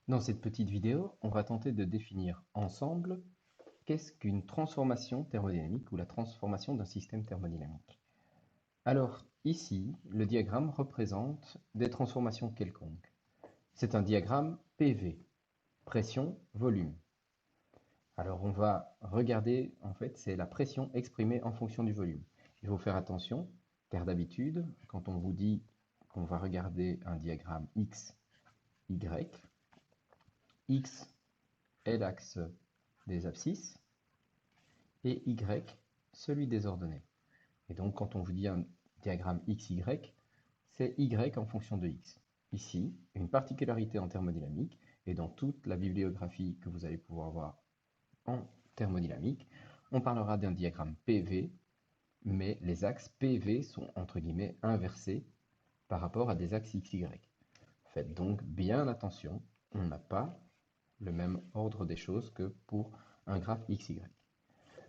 Dans cette petite vidéo, on va tenter de définir ensemble qu'est-ce qu'une transformation thermodynamique ou la transformation d'un système thermodynamique. Alors ici, le diagramme représente des transformations quelconques. C'est un diagramme PV, pression, volume. Alors on va regarder, en fait, c'est la pression exprimée en fonction du volume. Il faut faire attention, car d'habitude, quand on vous dit qu'on va regarder un diagramme X, Y, X est l'axe des abscisses, et Y, celui des ordonnées. Et donc, quand on vous dit un diagramme XY, c'est Y en fonction de X. Ici, une particularité en thermodynamique, et dans toute la bibliographie que vous allez pouvoir voir en thermodynamique, on parlera d'un diagramme PV, mais les axes PV sont entre guillemets inversés par rapport à des axes XY. Faites donc bien attention, on n'a pas le même ordre des choses que pour un graphe XY.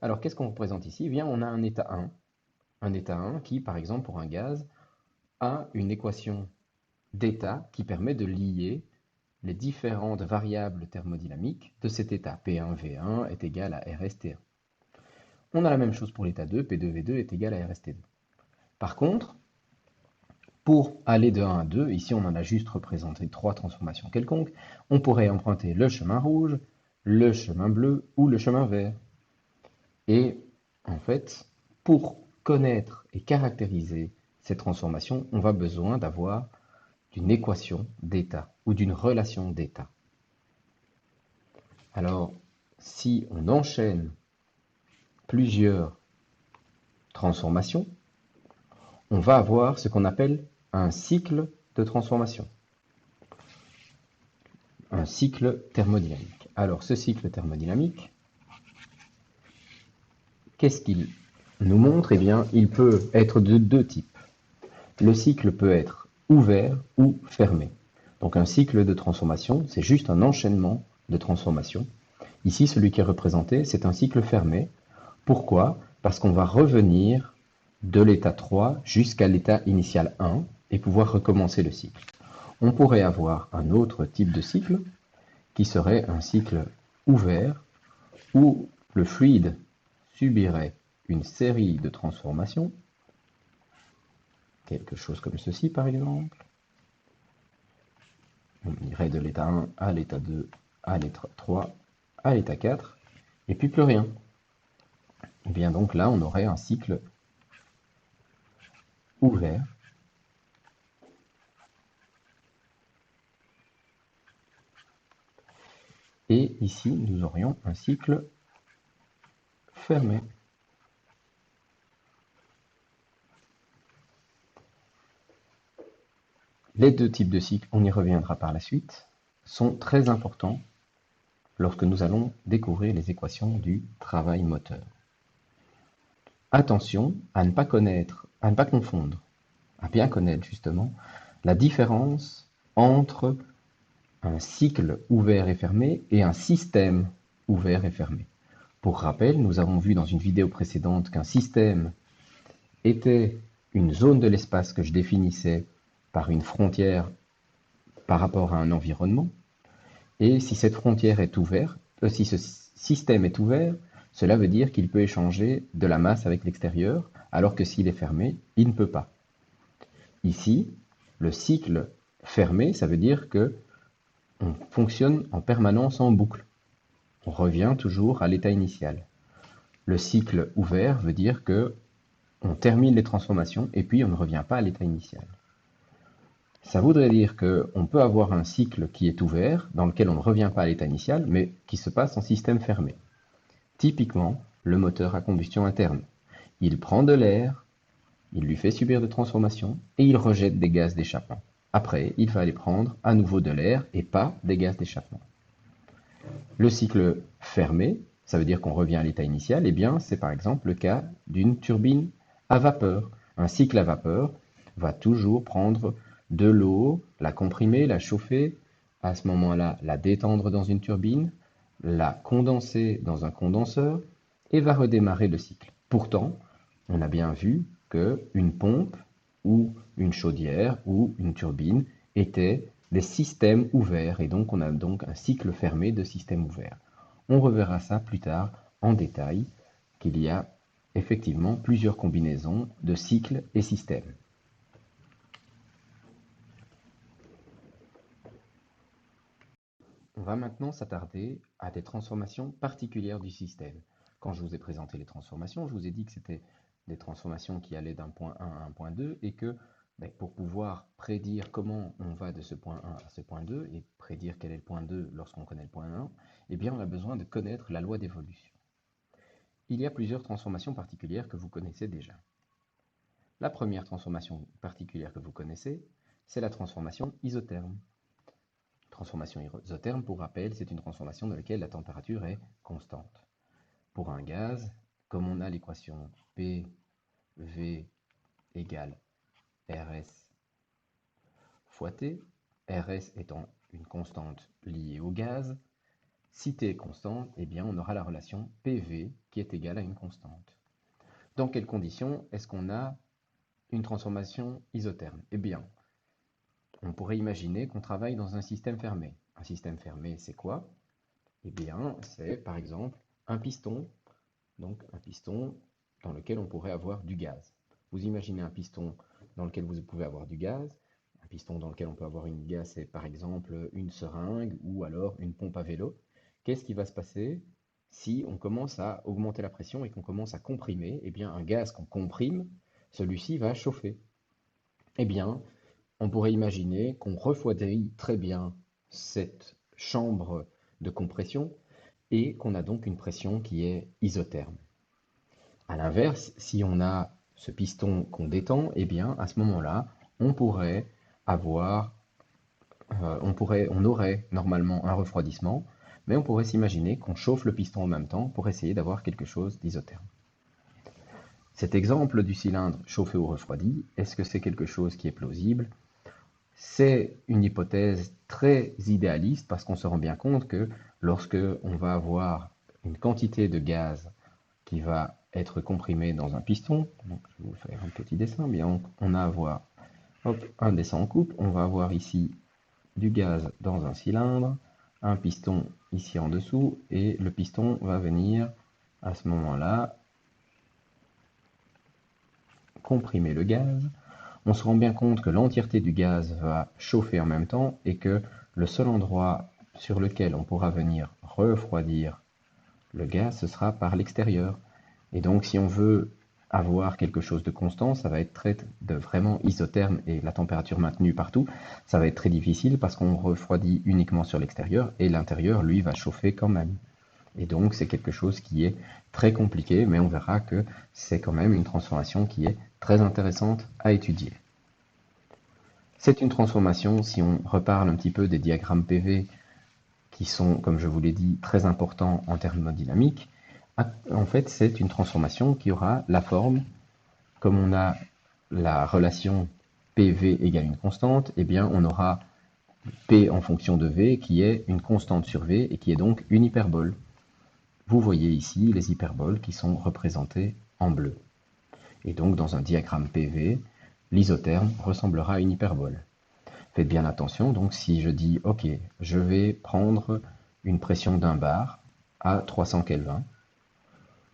Alors, qu'est-ce qu'on représente ici? Eh bien, on a un état 1. Un état 1 qui, par exemple, pour un gaz, a une équation d'état qui permet de lier les différentes variables thermodynamiques de cet état. P1V1 est égal à RST1. On a la même chose pour l'état 2, P2V2 est égal à RST2. Par contre, pour aller de 1 à 2, ici on en a juste représenté 3 transformations quelconques, on pourrait emprunter le chemin rouge, le chemin bleu ou le chemin vert. Et en fait, pour connaître et caractériser ces transformations, on va besoin d'avoir d'une équation d'état ou d'une relation d'état. Alors, si on enchaîne plusieurs transformations, on va avoir ce qu'on appelle un cycle de transformation, un cycle thermodynamique. Alors, ce cycle thermodynamique, qu'est-ce qu'il nous montre? Eh bien, il peut être de deux types. Le cycle peut être ouvert ou fermé. Donc un cycle de transformation, c'est juste un enchaînement de transformations. Ici, celui qui est représenté, c'est un cycle fermé. Pourquoi? Parce qu'on va revenir de l'état 3 jusqu'à l'état initial 1 et pouvoir recommencer le cycle. On pourrait avoir un autre type de cycle qui serait un cycle ouvert où le fluide subirait une série de transformations, quelque chose comme ceci par exemple. On irait de l'état 1 à l'état 2, à l'état 3, à l'état 4, et puis plus rien. Et bien donc là, on aurait un cycle ouvert. Et ici, nous aurions un cycle fermé. Les deux types de cycles, on y reviendra par la suite, sont très importants lorsque nous allons découvrir les équations du travail moteur. Attention à ne pas confondre, à bien connaître justement la différence entre un cycle ouvert et fermé et un système ouvert et fermé. Pour rappel, nous avons vu dans une vidéo précédente qu'un système était une zone de l'espace que je définissais par une frontière par rapport à un environnement. Et si cette frontière est ouverte, si ce système est ouvert, cela veut dire qu'il peut échanger de la masse avec l'extérieur, alors que s'il est fermé, il ne peut pas. Ici, le cycle fermé, ça veut dire que on fonctionne en permanence en boucle. On revient toujours à l'état initial. Le cycle ouvert veut dire que on termine les transformations et puis on ne revient pas à l'état initial. Ça voudrait dire qu'on peut avoir un cycle qui est ouvert, dans lequel on ne revient pas à l'état initial, mais qui se passe en système fermé. Typiquement, le moteur à combustion interne. Il prend de l'air, il lui fait subir des transformations et il rejette des gaz d'échappement. Après, il va aller prendre à nouveau de l'air et pas des gaz d'échappement. Le cycle fermé, ça veut dire qu'on revient à l'état initial, et bien c'est par exemple le cas d'une turbine à vapeur. Un cycle à vapeur va toujours prendre de l'eau, la comprimer, la chauffer, à ce moment-là la détendre dans une turbine, la condenser dans un condenseur et va redémarrer le cycle. Pourtant, on a bien vu qu'une pompe ou une chaudière ou une turbine était des systèmes ouverts, et donc on a donc un cycle fermé de systèmes ouverts. On reverra ça plus tard en détail, qu'il y a effectivement plusieurs combinaisons de cycles et systèmes. On va maintenant s'attarder à des transformations particulières du système. Quand je vous ai présenté les transformations, je vous ai dit que c'était des transformations qui allaient d'un point 1 à un point 2 et que pour pouvoir prédire comment on va de ce point 1 à ce point 2 et prédire quel est le point 2 lorsqu'on connaît le point 1, eh bien on a besoin de connaître la loi d'évolution. Il y a plusieurs transformations particulières que vous connaissez déjà. La première transformation particulière que vous connaissez, c'est la transformation isotherme. Transformation isotherme, pour rappel, c'est une transformation dans laquelle la température est constante. Pour un gaz, comme on a l'équation PV égale RS fois T, RS étant une constante liée au gaz, si T est constante, eh bien on aura la relation PV qui est égale à une constante. Dans quelles conditions est-ce qu'on a une transformation isotherme? Eh bien, on pourrait imaginer qu'on travaille dans un système fermé. Un système fermé, c'est quoi? Eh bien, c'est par exemple un piston, donc un piston dans lequel on pourrait avoir du gaz. Vous imaginez un piston dans lequel vous pouvez avoir du gaz. Un piston dans lequel on peut avoir une gaz, c'est par exemple une seringue ou alors une pompe à vélo. Qu'est-ce qui va se passer si on commence à augmenter la pression et qu'on commence à comprimer? Eh bien, un gaz qu'on comprime, celui-ci va chauffer. Eh bien, on pourrait imaginer qu'on refroidit très bien cette chambre de compression et qu'on a donc une pression qui est isotherme. À l'inverse, si on a ce piston qu'on détend, eh bien à ce moment-là, on pourrait avoir, on aurait normalement un refroidissement, mais on pourrait s'imaginer qu'on chauffe le piston en même temps pour essayer d'avoir quelque chose d'isotherme. Cet exemple du cylindre chauffé ou refroidi, est-ce que c'est quelque chose qui est plausible? C'est une hypothèse très idéaliste parce qu'on se rend bien compte que lorsque on va avoir une quantité de gaz qui va être comprimé dans un piston, donc je vais vous faire un petit dessin, bien on a à avoir un dessin en coupe, on va avoir ici du gaz dans un cylindre, un piston ici en dessous, et le piston va venir à ce moment-là comprimer le gaz. On se rend bien compte que l'entièreté du gaz va chauffer en même temps et que le seul endroit sur lequel on pourra venir refroidir le gaz, ce sera par l'extérieur. Et donc si on veut avoir quelque chose de constant, ça va être vraiment isotherme et la température maintenue partout, ça va être très difficile parce qu'on refroidit uniquement sur l'extérieur et l'intérieur, lui, va chauffer quand même. Et donc c'est quelque chose qui est très compliqué, mais on verra que c'est quand même une transformation qui est très intéressante à étudier. C'est une transformation, si on reparle un petit peu des diagrammes PV, qui sont, comme je vous l'ai dit, très importants en thermodynamique, en fait, c'est une transformation qui aura la forme, comme on a la relation PV égale une constante, eh bien on aura P en fonction de V qui est une constante sur V et qui est donc une hyperbole. Vous voyez ici les hyperboles qui sont représentées en bleu. Et donc dans un diagramme PV, l'isotherme ressemblera à une hyperbole. Faites bien attention, donc si je dis ok, je vais prendre une pression d'un bar à 300 Kelvin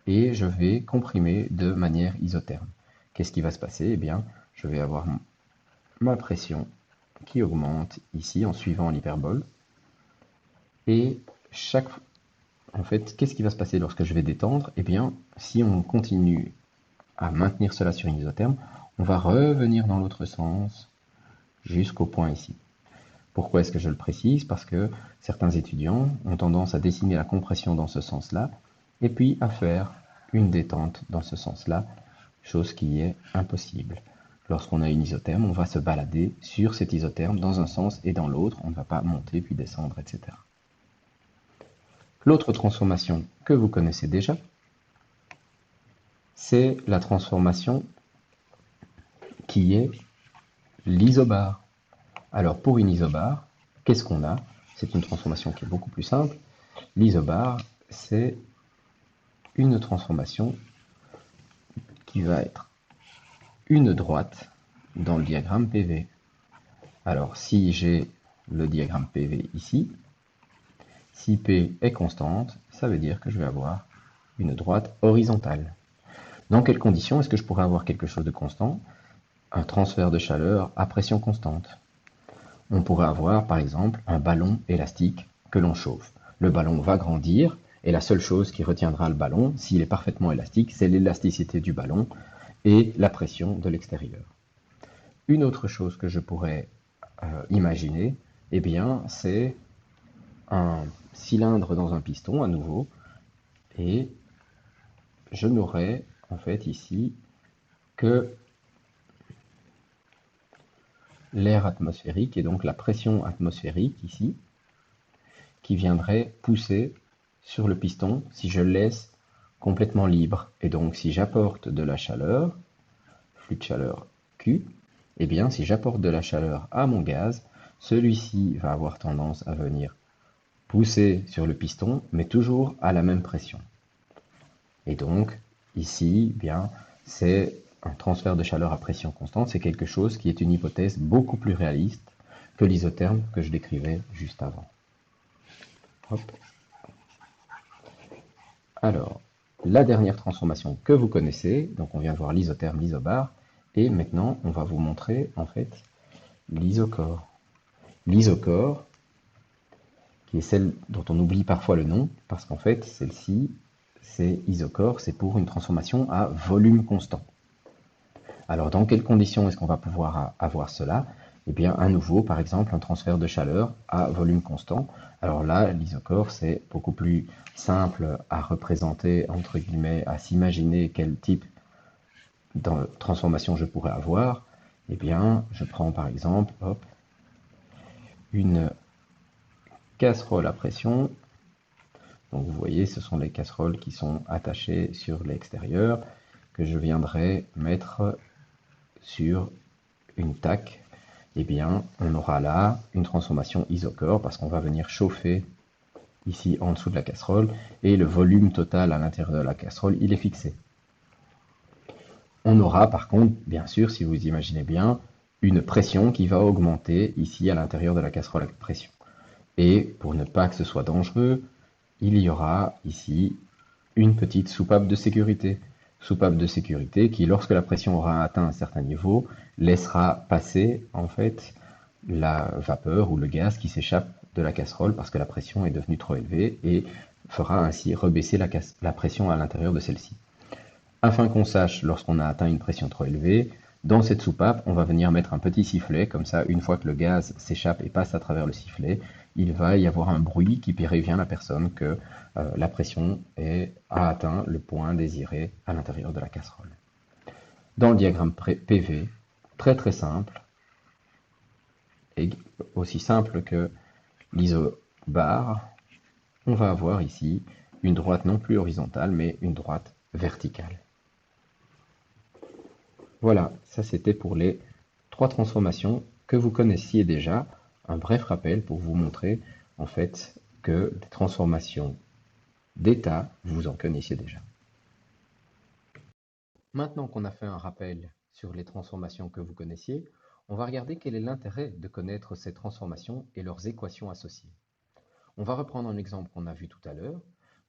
et je vais comprimer de manière isotherme. Qu'est-ce qui va se passer? Eh bien, je vais avoir ma pression qui augmente ici en suivant l'hyperbole. Et en fait, qu'est-ce qui va se passer lorsque je vais détendre? Eh bien, si on continue à maintenir cela sur une isotherme, on va revenir dans l'autre sens jusqu'au point ici. Pourquoi est-ce que je le précise? Parce que certains étudiants ont tendance à dessiner la compression dans ce sens-là, et puis à faire une détente dans ce sens-là, chose qui est impossible. Lorsqu'on a une isotherme, on va se balader sur cet isotherme dans un sens et dans l'autre, on ne va pas monter puis descendre, etc. L'autre transformation que vous connaissez déjà, c'est la transformation qui est l'isobare. Alors pour une isobare, qu'est-ce qu'on a? C'est une transformation qui est beaucoup plus simple. L'isobare, c'est une transformation qui va être une droite dans le diagramme PV. Alors si j'ai le diagramme PV ici, si P est constante, ça veut dire que je vais avoir une droite horizontale. Dans quelles conditions est-ce que je pourrais avoir quelque chose de constant? Un transfert de chaleur à pression constante. On pourrait avoir par exemple un ballon élastique que l'on chauffe. Le ballon va grandir et la seule chose qui retiendra le ballon, s'il est parfaitement élastique, c'est l'élasticité du ballon et la pression de l'extérieur. Une autre chose que je pourrais imaginer, eh bien, c'est un cylindre dans un piston à nouveau, et je n'aurai en fait ici que l'air atmosphérique et donc la pression atmosphérique ici qui viendrait pousser sur le piston si je le laisse complètement libre. Et donc si j'apporte de la chaleur, flux de chaleur Q, eh bien si j'apporte de la chaleur à mon gaz, celui-ci va avoir tendance à venir pousser sur le piston, mais toujours à la même pression. Et donc, ici, bien, c'est un transfert de chaleur à pression constante, c'est quelque chose qui est une hypothèse beaucoup plus réaliste que l'isotherme que je décrivais juste avant. Hop. Alors, la dernière transformation que vous connaissez, donc on vient de voir l'isotherme, l'isobar, et maintenant on va vous montrer en fait l'isochore. L'isochore, qui est celle dont on oublie parfois le nom, parce qu'en fait celle-ci, c'est isochore, c'est pour une transformation à volume constant. Alors, dans quelles conditions est-ce qu'on va pouvoir avoir cela? Eh bien, à nouveau, par exemple, un transfert de chaleur à volume constant. Alors là, l'isochore, c'est beaucoup plus simple à représenter, entre guillemets, à s'imaginer quel type de transformation je pourrais avoir. Eh bien, je prends par exemple, hop, une casserole à pression. Donc, vous voyez, ce sont les casseroles qui sont attachées sur l'extérieur, que je viendrai mettre sur une taque. Eh bien, on aura là une transformation isochore parce qu'on va venir chauffer ici en dessous de la casserole et le volume total à l'intérieur de la casserole, il est fixé. On aura par contre, bien sûr, si vous imaginez bien, une pression qui va augmenter ici à l'intérieur de la casserole à pression. Et pour ne pas que ce soit dangereux, il y aura ici une petite soupape de sécurité. Soupape de sécurité qui, lorsque la pression aura atteint un certain niveau, laissera passer en fait la vapeur ou le gaz qui s'échappe de la casserole parce que la pression est devenue trop élevée et fera ainsi rebaisser la pression à l'intérieur de celle-ci. Afin qu'on sache lorsqu'on a atteint une pression trop élevée, dans cette soupape, on va venir mettre un petit sifflet, comme ça, une fois que le gaz s'échappe et passe à travers le sifflet, il va y avoir un bruit qui prévient la personne que la pression a atteint le point désiré à l'intérieur de la casserole. Dans le diagramme PV, très très simple, et aussi simple que l'isobar, on va avoir ici une droite non plus horizontale, mais une droite verticale. Voilà, ça c'était pour les trois transformations que vous connaissiez déjà. Un bref rappel pour vous montrer en fait que les transformations d'état, vous en connaissiez déjà. Maintenant qu'on a fait un rappel sur les transformations que vous connaissiez, on va regarder quel est l'intérêt de connaître ces transformations et leurs équations associées. On va reprendre un exemple qu'on a vu tout à l'heure,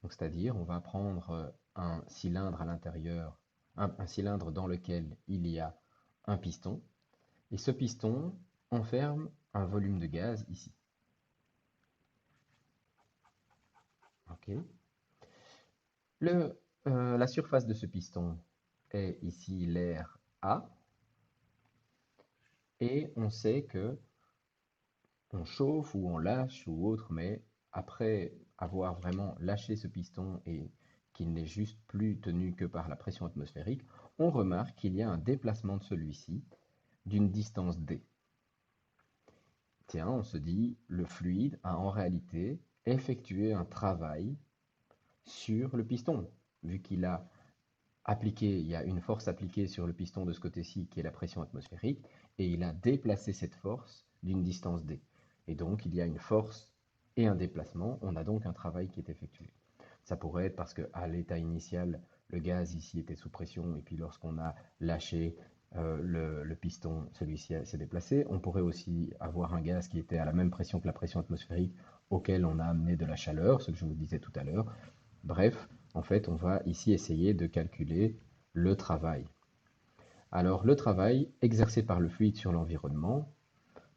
c'est-à-dire on va prendre un cylindre à l'intérieur, un cylindre dans lequel il y a un piston, et ce piston enferme un volume de gaz ici. Okay. La surface de ce piston est ici l'air A, et on sait que on chauffe ou on lâche ou autre, mais après avoir vraiment lâché ce piston et qu'il n'est juste plus tenu que par la pression atmosphérique, on remarque qu'il y a un déplacement de celui-ci d'une distance d. Tiens, on se dit, le fluide a en réalité effectué un travail sur le piston, vu qu'il a appliqué, il y a une force appliquée sur le piston de ce côté-ci qui est la pression atmosphérique, et il a déplacé cette force d'une distance d. Et donc il y a une force et un déplacement, on a donc un travail qui est effectué. Ça pourrait être parce qu'à l'état initial, le gaz ici était sous pression, et puis lorsqu'on a lâché le piston, celui-ci s'est déplacé. On pourrait aussi avoir un gaz qui était à la même pression que la pression atmosphérique auquel on a amené de la chaleur, ce que je vous disais tout à l'heure. Bref, en fait, on va ici essayer de calculer le travail. Alors, le travail exercé par le fluide sur l'environnement,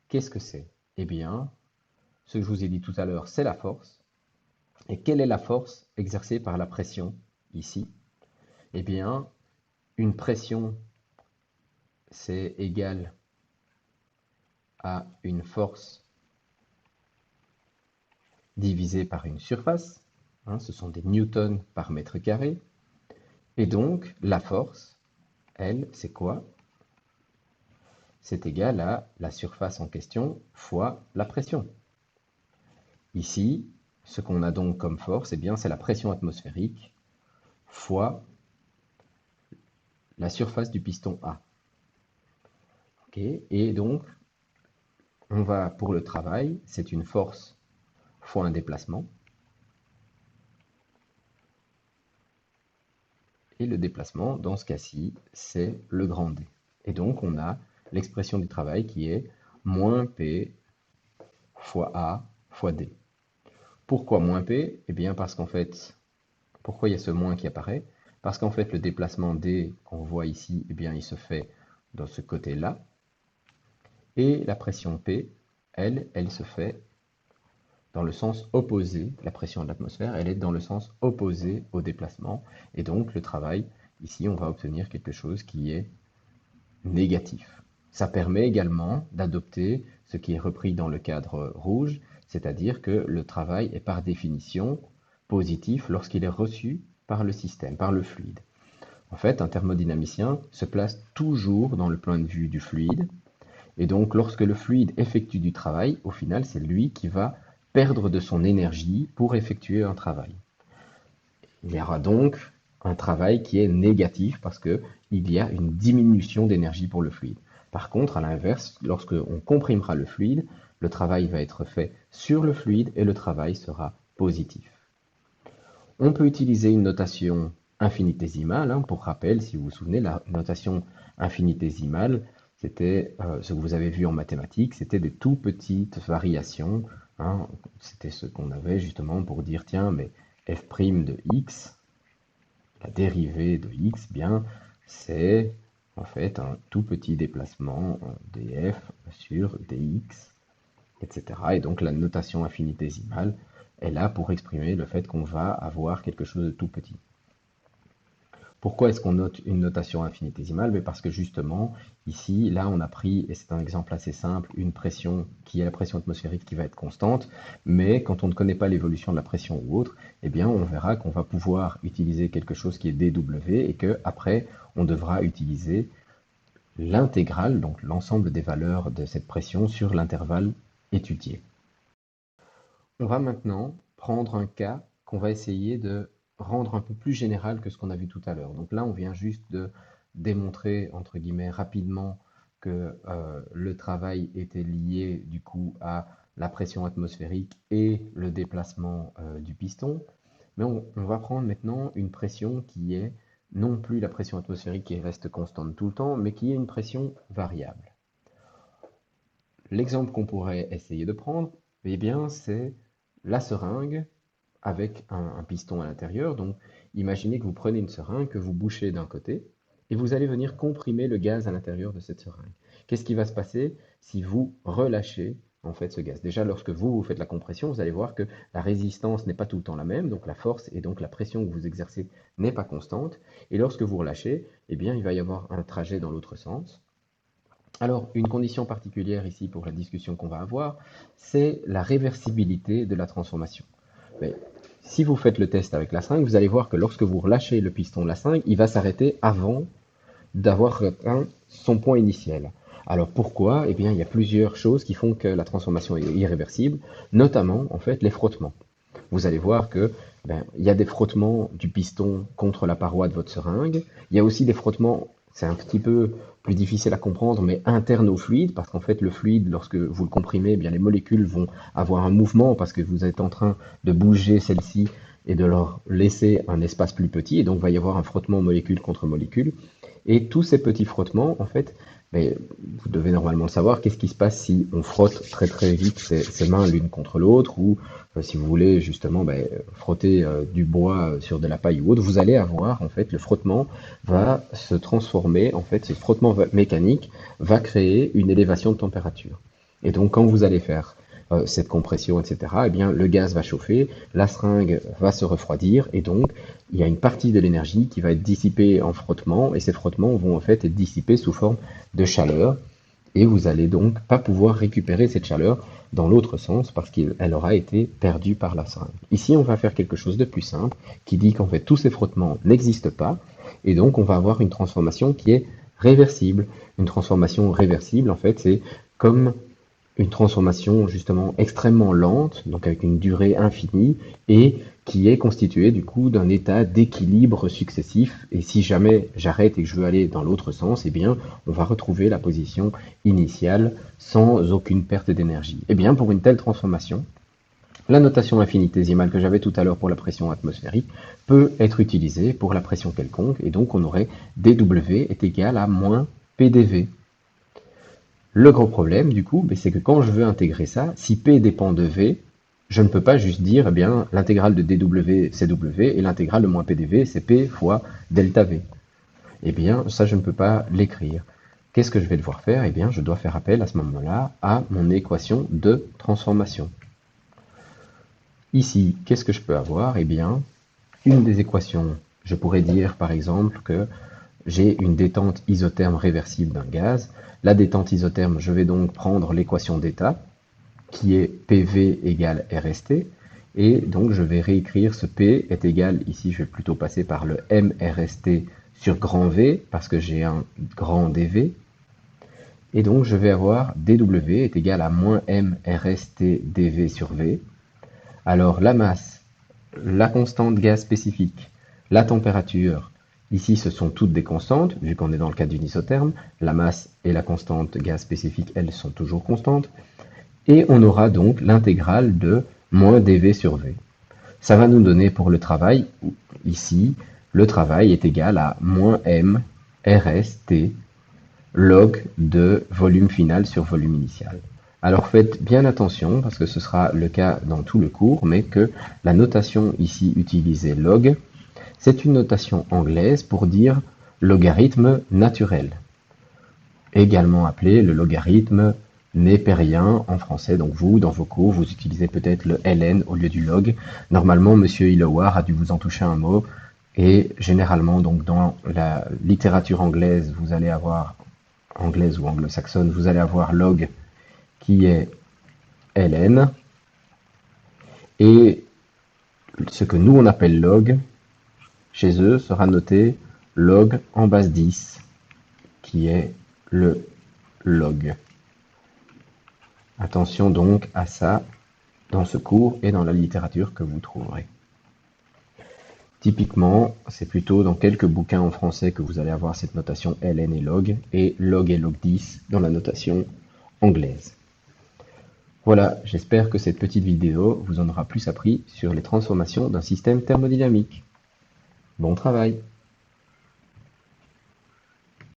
qu'est-ce que c'est? Eh bien, ce que je vous ai dit tout à l'heure, c'est la force. Et quelle est la force exercée par la pression ici? Eh bien, une pression, c'est égal à une force divisée par une surface. Hein, ce sont des newtons par mètre carré. Et donc, la force, elle, c'est quoi? C'est égal à la surface en question fois la pression. Ici, ce qu'on a donc comme force, eh bien, c'est la pression atmosphérique fois la surface du piston A. Okay. Et donc, on va pour le travail, c'est une force fois un déplacement. Et le déplacement, dans ce cas-ci, c'est le grand D. Et donc, on a l'expression du travail qui est moins P fois A fois D. Pourquoi moins P? Eh bien, parce qu'en fait, pourquoi il y a ce moins qui apparaît? Parce qu'en fait, le déplacement D qu'on voit ici, eh bien, il se fait dans ce côté-là. Et la pression P, elle se fait dans le sens opposé. La pression de l'atmosphère, elle est dans le sens opposé au déplacement. Et donc, le travail, ici, on va obtenir quelque chose qui est négatif. Ça permet également d'adopter ce qui est repris dans le cadre rouge, c'est-à-dire que le travail est par définition positif lorsqu'il est reçu par le système, par le fluide. En fait, un thermodynamicien se place toujours dans le point de vue du fluide, et donc lorsque le fluide effectue du travail, au final, c'est lui qui va perdre de son énergie pour effectuer un travail. Il y aura donc un travail qui est négatif parce qu'il y a une diminution d'énergie pour le fluide. Par contre, à l'inverse, lorsque on comprimera le fluide, le travail va être fait sur le fluide et le travail sera positif. On peut utiliser une notation infinitésimale. Hein, pour rappel, si vous vous souvenez, la notation infinitésimale, c'était ce que vous avez vu en mathématiques, c'était des tout petites variations. Hein, c'était ce qu'on avait justement pour dire, tiens, mais f' de x, la dérivée de x, bien, c'est en fait un tout petit déplacement df sur dx, etc. Et donc la notation infinitésimale est là pour exprimer le fait qu'on va avoir quelque chose de tout petit. Pourquoi est-ce qu'on note une notation infinitésimale? Mais parce que justement, ici, là, on a pris, et c'est un exemple assez simple, une pression qui est la pression atmosphérique qui va être constante, mais quand on ne connaît pas l'évolution de la pression ou autre, eh bien, on verra qu'on va pouvoir utiliser quelque chose qui est dW et que après, on devra utiliser l'intégrale, donc l'ensemble des valeurs de cette pression sur l'intervalle étudié. On va maintenant prendre un cas qu'on va essayer de rendre un peu plus général que ce qu'on a vu tout à l'heure. Donc là, on vient juste de démontrer, entre guillemets, rapidement que le travail était lié du coup à la pression atmosphérique et le déplacement du piston. Mais on va prendre maintenant une pression qui est non plus la pression atmosphérique qui reste constante tout le temps, mais qui est une pression variable. L'exemple qu'on pourrait essayer de prendre, eh bien, c'est la seringue avec un piston à l'intérieur. Donc, imaginez que vous prenez une seringue, que vous bouchez d'un côté, et vous allez venir comprimer le gaz à l'intérieur de cette seringue. Qu'est-ce qui va se passer si vous relâchez en fait ce gaz? Déjà, lorsque vous faites la compression, vous allez voir que la résistance n'est pas tout le temps la même, donc la force et donc la pression que vous exercez n'est pas constante. Et lorsque vous relâchez, eh bien, il va y avoir un trajet dans l'autre sens. Alors, une condition particulière ici pour la discussion qu'on va avoir, c'est la réversibilité de la transformation. Mais si vous faites le test avec la seringue, vous allez voir que lorsque vous relâchez le piston de la seringue, il va s'arrêter avant d'avoir atteint son point initial. Alors pourquoi? Eh bien, il y a plusieurs choses qui font que la transformation est irréversible, notamment en fait les frottements. Vous allez voir que il y a des frottements du piston contre la paroi de votre seringue. Il y a aussi des frottements, c'est un petit peu plus difficile à comprendre, mais internes au fluide, parce qu'en fait le fluide, lorsque vous le comprimez, eh bien les molécules vont avoir un mouvement parce que vous êtes en train de bouger celles-ci et de leur laisser un espace plus petit, et donc il va y avoir un frottement molécule contre molécule. Et tous ces petits frottements, en fait, mais vous devez normalement le savoir, qu'est-ce qui se passe si on frotte très très vite ses mains l'une contre l'autre, ou si vous voulez justement frotter du bois sur de la paille ou autre, vous allez avoir, en fait, le frottement va se transformer, en fait, ce frottement mécanique va créer une élévation de température. Et donc, quand vous allez faire cette compression, etc., eh bien, le gaz va chauffer, la seringue va se refroidir, et donc, il y a une partie de l'énergie qui va être dissipée en frottement, et ces frottements vont en fait être dissipés sous forme de chaleur, et vous allez donc pas pouvoir récupérer cette chaleur dans l'autre sens parce qu'elle aura été perdue par la seringue. Ici, on va faire quelque chose de plus simple qui dit qu'en fait tous ces frottements n'existent pas, et donc on va avoir une transformation qui est réversible. Une transformation réversible, en fait, c'est comme une transformation justement extrêmement lente, donc avec une durée infinie, et qui est constituée du coup d'un état d'équilibre successif. Et si jamais j'arrête et que je veux aller dans l'autre sens, eh bien, on va retrouver la position initiale sans aucune perte d'énergie. Eh bien, pour une telle transformation, la notation infinitésimale que j'avais tout à l'heure pour la pression atmosphérique peut être utilisée pour la pression quelconque, et donc on aurait dW est égal à moins PdV. Le gros problème, du coup, c'est que quand je veux intégrer ça, si P dépend de V, je ne peux pas juste dire, eh bien, l'intégrale de dW, c'est W, et l'intégrale de moins PdV, c'est P fois delta V. Eh bien, ça, je ne peux pas l'écrire. Qu'est-ce que je vais devoir faire? Eh bien, je dois faire appel à ce moment-là à mon équation de transformation. Ici, qu'est-ce que je peux avoir? Eh bien, une des équations, je pourrais dire, par exemple, que j'ai une détente isotherme réversible d'un gaz. La détente isotherme, je vais donc prendre l'équation d'état, qui est PV égale RST, et donc je vais réécrire ce P est égal, ici je vais plutôt passer par le MRST sur grand V, parce que j'ai un grand dV, et donc je vais avoir dW est égal à moins MRST dV sur V. Alors la masse, la constante gaz spécifique, la température, ici ce sont toutes des constantes, vu qu'on est dans le cas d'une isotherme, la masse et la constante gaz spécifique, elles sont toujours constantes, et on aura donc l'intégrale de moins dV sur V. Ça va nous donner pour le travail, ici, le travail est égal à moins M RST log de volume final sur volume initial. Alors faites bien attention, parce que ce sera le cas dans tout le cours, mais que la notation ici utilisée log, c'est une notation anglaise pour dire logarithme naturel, également appelé le logarithme népérien en français. Donc vous, dans vos cours, vous utilisez peut-être le ln au lieu du log. Normalement, Monsieur Hilowar a dû vous en toucher un mot, et généralement, donc dans la littérature anglaise, vous allez avoir anglaise ou anglo-saxonne, vous allez avoir log qui est ln, et ce que nous on appelle log, chez eux sera noté log en base 10, qui est le log. Attention donc à ça dans ce cours et dans la littérature que vous trouverez. Typiquement, c'est plutôt dans quelques bouquins en français que vous allez avoir cette notation ln et log log 10 dans la notation anglaise. Voilà, j'espère que cette petite vidéo vous en aura plus appris sur les transformations d'un système thermodynamique. Bon travail!